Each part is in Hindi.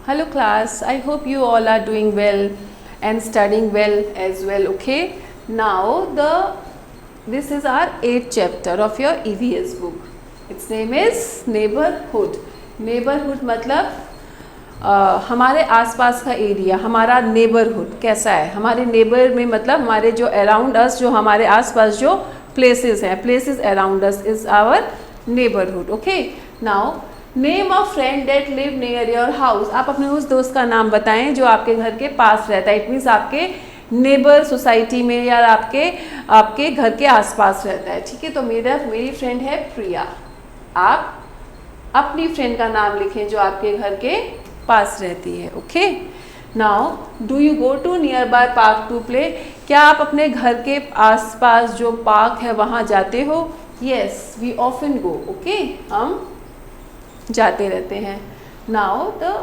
Hello class, I hope you all are doing well and studying well as well. Okay, now this is our 8th chapter of your EVS book. Its name is Neighborhood. Neighborhood मतलब हमारे आसपास का एरिया, हमारा नेबरहुड कैसा है, हमारे नेबर में मतलब हमारे जो अराउंड अस, जो हमारे आसपास जो प्लेसेस हैं, places around us is our neighbourhood. Okay, now name a friend that live near your house. आप अपने उस दोस्त का नाम बताएं जो आपके घर के पास रहता है. इट मीन्स आपके नेबर सोसाइटी में या आपके घर के आसपास रहता है. ठीक है, तो मेरी फ्रेंड है प्रिया. आप अपनी फ्रेंड का नाम लिखें जो आपके घर के पास रहती है. Okay, now do you go to nearby park to play. क्या आप अपने घर के आसपास जो पार्क है वहाँ जाते हो? Yes, we often go. Okay, हम जाते रहते हैं. Now the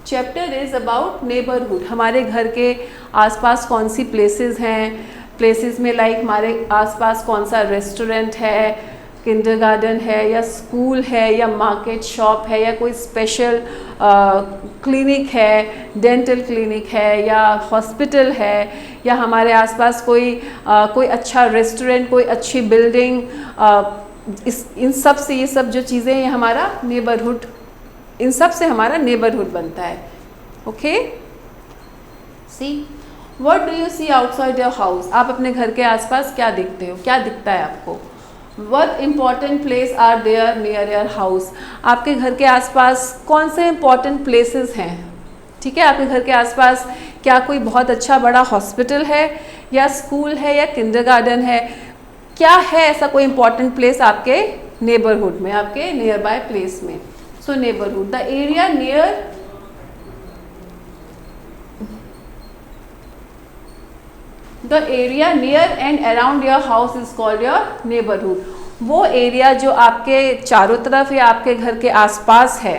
chapter is about neighbourhood. हमारे घर के आसपास कौन सी प्लेसेस हैं, प्लेसेस में लाइक हमारे आसपास कौन सा रेस्टोरेंट है, किंडरगार्टन है या स्कूल है या मार्केट शॉप है या कोई स्पेशल क्लिनिक है, डेंटल क्लिनिक है या हॉस्पिटल है, या हमारे आसपास कोई अच्छा रेस्टोरेंट, कोई अच्छी बिल्डिंग. इन सब से ये सब जो चीज़ें हैं हमारा नेबरहुड, इन सब से हमारा नेबरहुड बनता है. Okay, see what do you see outside your house. आप अपने घर के आसपास क्या देखते हो, क्या दिखता है आपको? What important place are there near your house. आपके घर के आसपास कौन से important places हैं? ठीक है, आपके घर के आसपास क्या कोई बहुत अच्छा बड़ा हॉस्पिटल है या स्कूल है या किंडरगार्टन है? क्या है ऐसा कोई important place आपके नेबरहुड में, आपके नियर बाय प्लेस में? So neighbourhood, the area near The area near and around your house is called your neighborhood. वो एरिया जो आपके चारों तरफ या आपके घर के आसपास है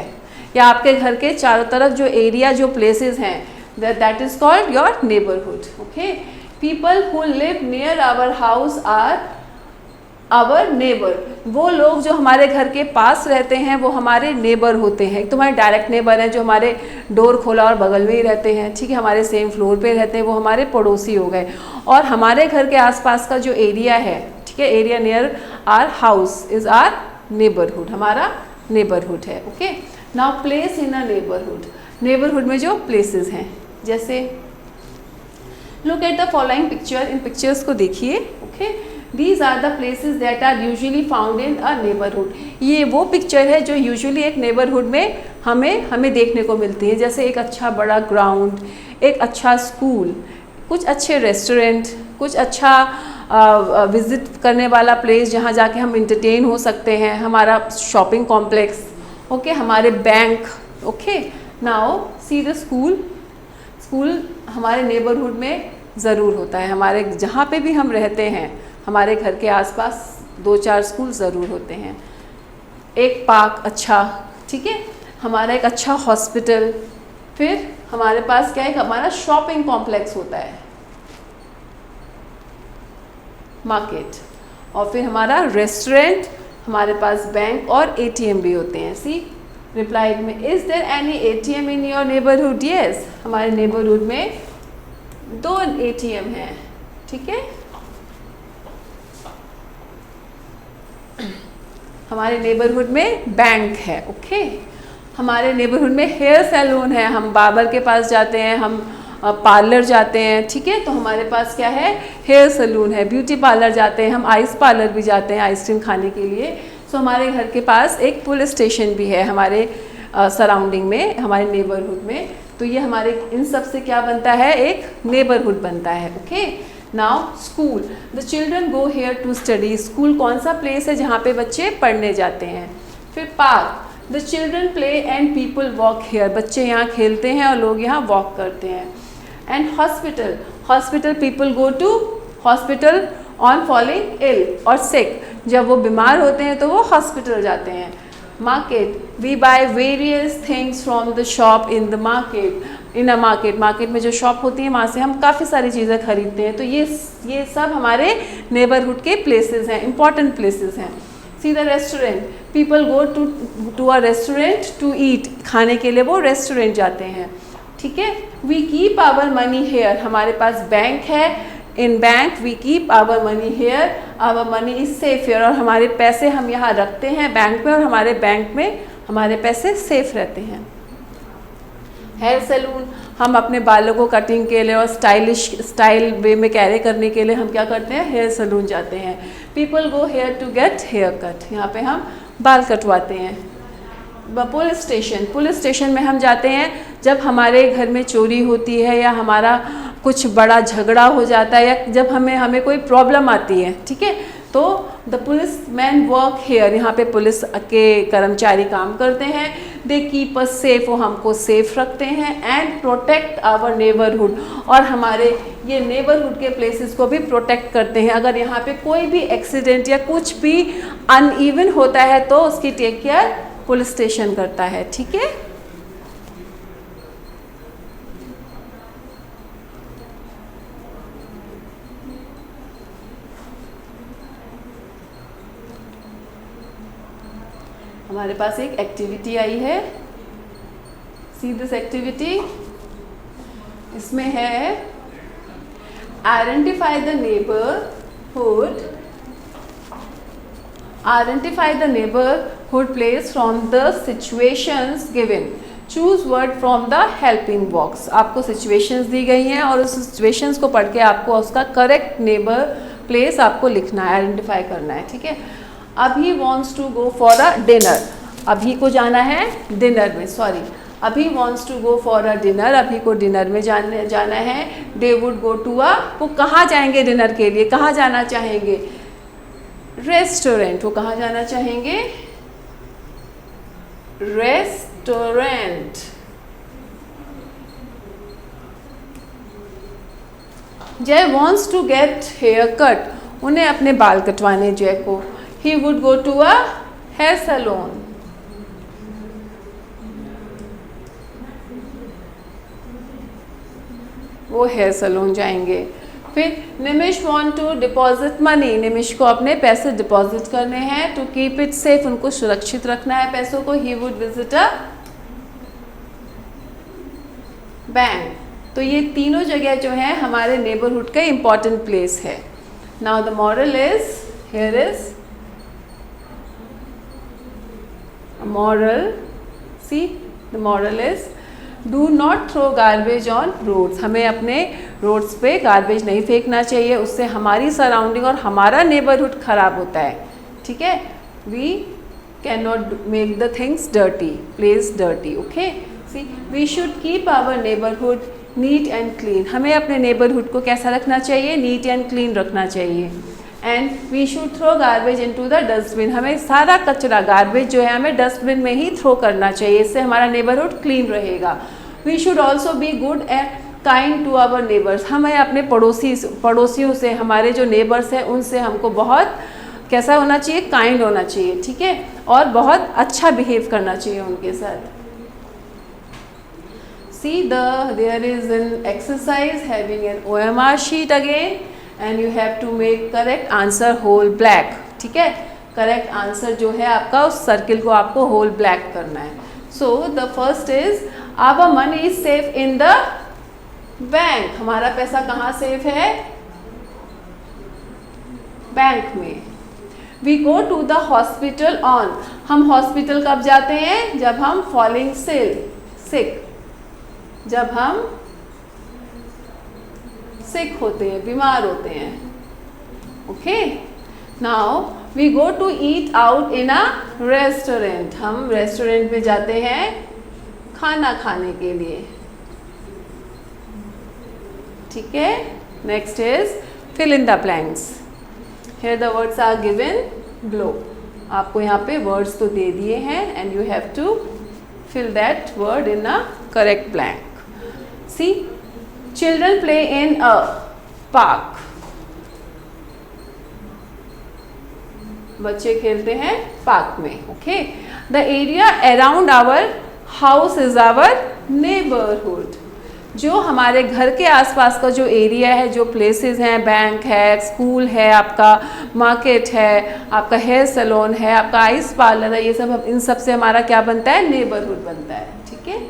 या आपके घर के चारों तरफ जो एरिया, जो प्लेसेस हैं, that is called your neighborhood. Okay, people who live near our house are our neighbor. वो लोग जो हमारे घर के पास रहते हैं वो हमारे नेबर होते हैं. तुम्हारे डायरेक्ट नेबर हैं जो हमारे डोर खोला और बगल में ही रहते हैं. ठीक है, हमारे सेम फ्लोर पे रहते हैं, वो हमारे पड़ोसी हो गए. और हमारे घर के आसपास का जो एरिया है, ठीक है, area near our house is our neighbourhood, हमारा नेबरहुड है. Okay, now place in a neighbourhood. Neighbourhood में जो प्लेसेस हैं, जैसे look at the following picture. इन पिक्चर्स को देखिए. Okay, These are the places that are usually found in a neighborhood. ये वो पिक्चर है जो यूजुअली एक नेबरहुड में हमें देखने को मिलती है. जैसे एक अच्छा बड़ा ग्राउंड, एक अच्छा स्कूल, कुछ अच्छे रेस्टोरेंट, कुछ अच्छा विजिट करने वाला प्लेस जहाँ जाके हम इंटरटेन हो सकते हैं, हमारा शॉपिंग कॉम्प्लेक्स. ओके, हमारे bank. Okay, now see the school. School हमारे नेबरहुड में ज़रूर होता है. हमारे जहाँ पे भी हम रहते हैं हमारे घर के आसपास 2-4 स्कूल ज़रूर होते हैं. एक पार्क अच्छा, ठीक है, हमारा एक अच्छा हॉस्पिटल, फिर हमारे पास क्या है, हमारा शॉपिंग कॉम्प्लेक्स होता है, मार्केट, और फिर हमारा रेस्टोरेंट, हमारे पास बैंक और ATM भी होते हैं. सी रिप्लाइड में, is there any ATM in your neighbourhood. Yes, हमारे नेबरहुड में 2 ATM हैं. ठीक है, हमारे नेबरहुड में बैंक है. ओके, हमारे नेबरहुड में हेयर सैलून है, हम बार्बर के पास जाते हैं, हम पार्लर जाते हैं. ठीक है, तो हमारे पास क्या है, हेयर सैलून है. ब्यूटी पार्लर जाते हैं, हम आइस पार्लर भी जाते हैं आइसक्रीम खाने के लिए. सो हमारे घर के पास एक पुलिस स्टेशन भी है हमारे सराउंडिंग में, हमारे नेबरहुड में. तो ये हमारे इन सब से क्या बनता है, एक नेबरहुड बनता है. Okay, now school. The children go here to study. School कौन सा प्लेस है जहाँ पे बच्चे पढ़ने जाते हैं. फिर park. The children play and people walk here. बच्चे यहाँ खेलते हैं और लोग यहाँ वॉक करते हैं. And hospital. Hospital, people go to hospital on falling ill और सिक. जब वो बीमार होते हैं तो वो हॉस्पिटल जाते हैं. Market. We buy various things from the shop in the market. In a market. Market में जो शॉप होती है वहाँ से हम काफ़ी सारी चीज़ें खरीदते हैं. तो ये सब हमारे नेबरहुड के प्लेसेस हैं, इंपॉर्टेंट प्लेसेस हैं. See the restaurant, people go to a restaurant to eat, खाने के लिए वो रेस्टोरेंट जाते हैं, ठीक है। We keep our money here, हमारे पास बैंक है, in bank we keep our money here, our money is safe here, और हमारे पैसे हम यहाँ रखते हैं बैंक में, और हमारे बैंक में हमारे पैसे सेफ रहते हैं। हेयर सैलून, हम अपने बालों को कटिंग के लिए और स्टाइल वे में कैरी करने के लिए हम क्या करते हैं, हेयर सैलून जाते हैं। People go here to get haircut, यहाँ पे हम बाल कटवाते हैं। पुलिस स्टेशन में हम जाते हैं जब हमारे घर में चोरी होती है या हमारा कुछ बड़ा झगड़ा हो जाता है या जब हमें कोई प्रॉब्लम आती है, ठीक है, तो the police man work here, यहाँ पे पुलिस के कर्मचारी काम करते हैं। दे कीप अस सेफ, वो हमको सेफ रखते हैं। एंड प्रोटेक्ट आवर नेबरहुड, और हमारे ये नेबरहुड के प्लेसेस को भी प्रोटेक्ट करते हैं। अगर यहाँ पे कोई भी एक्सीडेंट या कुछ भी अनइवन होता है तो उसकी टेक केयर पुलिस स्टेशन करता है, ठीक है। हमारे पास एक एक्टिविटी आई है, सी दिस एक्टिविटी, इसमें है identify the neighbourhood place from the situations given, choose word from the helping box. आपको सिचुएशंस दी गई हैं और उस सिचुएशंस को पढ़ के आपको उसका करेक्ट नेबर प्लेस आपको लिखना है, आइडेंटिफाई करना है, ठीक है। Abhi wants to go for a dinner, Abhi को जाना है डिनर में, sorry, Abhi wants to go for a dinner, Abhi को डिनर में जाना है। दे वुड गो टू अ, वो कहाँ जाएंगे डिनर के लिए, कहाँ जाना चाहेंगे, रेस्टोरेंट, वो कहाँ जाना चाहेंगे, restaurant. Jai wants to get haircut, उन्हें अपने बाल कटवाने जय को। He would go to a hair salon. वो हेयर सैलून जाएंगे। फिर निमिष want to deposit money, निमिष को अपने पैसे डिपॉजिट करने हैं। To keep it safe, उनको सुरक्षित रखना है पैसों को। He would visit a bank. तो ये तीनों जगह जो है हमारे नेबरहुड का इम्पॉर्टेंट प्लेस है। Now the moral is, here is moral, see the moral is do not throw garbage on roads, हमें अपने रोड्स पे गार्बेज नहीं फेंकना चाहिए, उससे हमारी सराउंडिंग और हमारा नेबरहुड खराब होता है, ठीक है। we cannot make the things dirty, place dirty, okay। see we should keep our neighborhood neat and clean, हमें अपने नेबरहुड को कैसा रखना चाहिए, नीट एंड क्लीन रखना चाहिए। And we should throw garbage into the dustbin, हमें सारा कचरा गार्बेज जो है हमें डस्टबिन में ही थ्रो करना चाहिए, इससे हमारा नेबरहुड क्लीन रहेगा। We should also be good and kind to our neighbours, हमें अपने पड़ोसियों से, हमारे जो नेबर्स हैं उनसे हमको बहुत कैसा होना चाहिए, काइंड होना चाहिए, ठीक है, और बहुत अच्छा बिहेव करना चाहिए उनके साथ। See there is an exercise having an OMR sheet again and you have to make correct answer whole black, ठीक है। करेक्ट आंसर जो है आपका उस सर्किल को आपको होल ब्लैक करना है। So the first is our money is safe in the bank, हमारा पैसा कहाँ सेफ है, बैंक में। We go to the hospital on, हम हॉस्पिटल कब जाते हैं, जब हम फॉलिंग सिक, जब हम सिक होते हैं, बीमार होते हैं, okay. Now we go to eat out in a restaurant, हम रेस्टोरेंट में जाते हैं खाना खाने के लिए, ठीक है। Next is fill in the blanks, here the words are given below, आपको यहाँ पे वर्ड्स तो दे दिए हैं and you have to fill that word in a correct blank. See, children play in a park, बच्चे खेलते हैं पार्क में, okay। The area around our house is our neighborhood, जो हमारे घर के आसपास का जो एरिया है, जो प्लेसेस हैं, बैंक है, स्कूल है, आपका मार्केट है, आपका हेयर सैलून है, आपका आइस पार्लर है, ये सब, इन सब से हमारा क्या बनता है, नेबरहुड बनता है। ठीक है,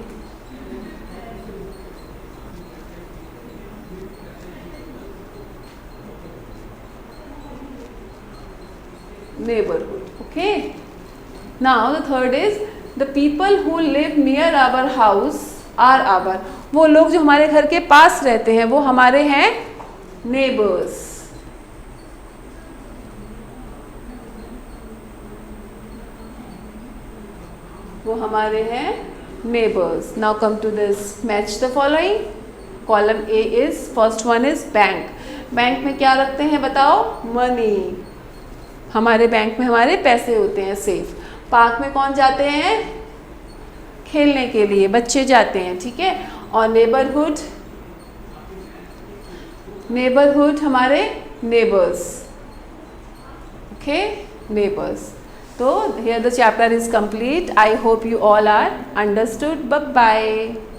neighborhood. Okay, now the third is the people who live near our house are our, वो लोग जो हमारे घर के पास रहते हैं वो हमारे हैं neighbors. वो हमारे हैं neighbors. Now come to this, match the following. Column A is, first one is bank. Bank में क्या रखते हैं बताओ, मनी, हमारे बैंक में हमारे पैसे होते हैं सेफ। पार्क में कौन जाते हैं, खेलने के लिए बच्चे जाते हैं। ठीक है, और नेबरहुड, नेबरहुड हमारे नेबर्स। Okay, neighbours. तो here the chapter is complete. I hope you all are understood. Bye bye.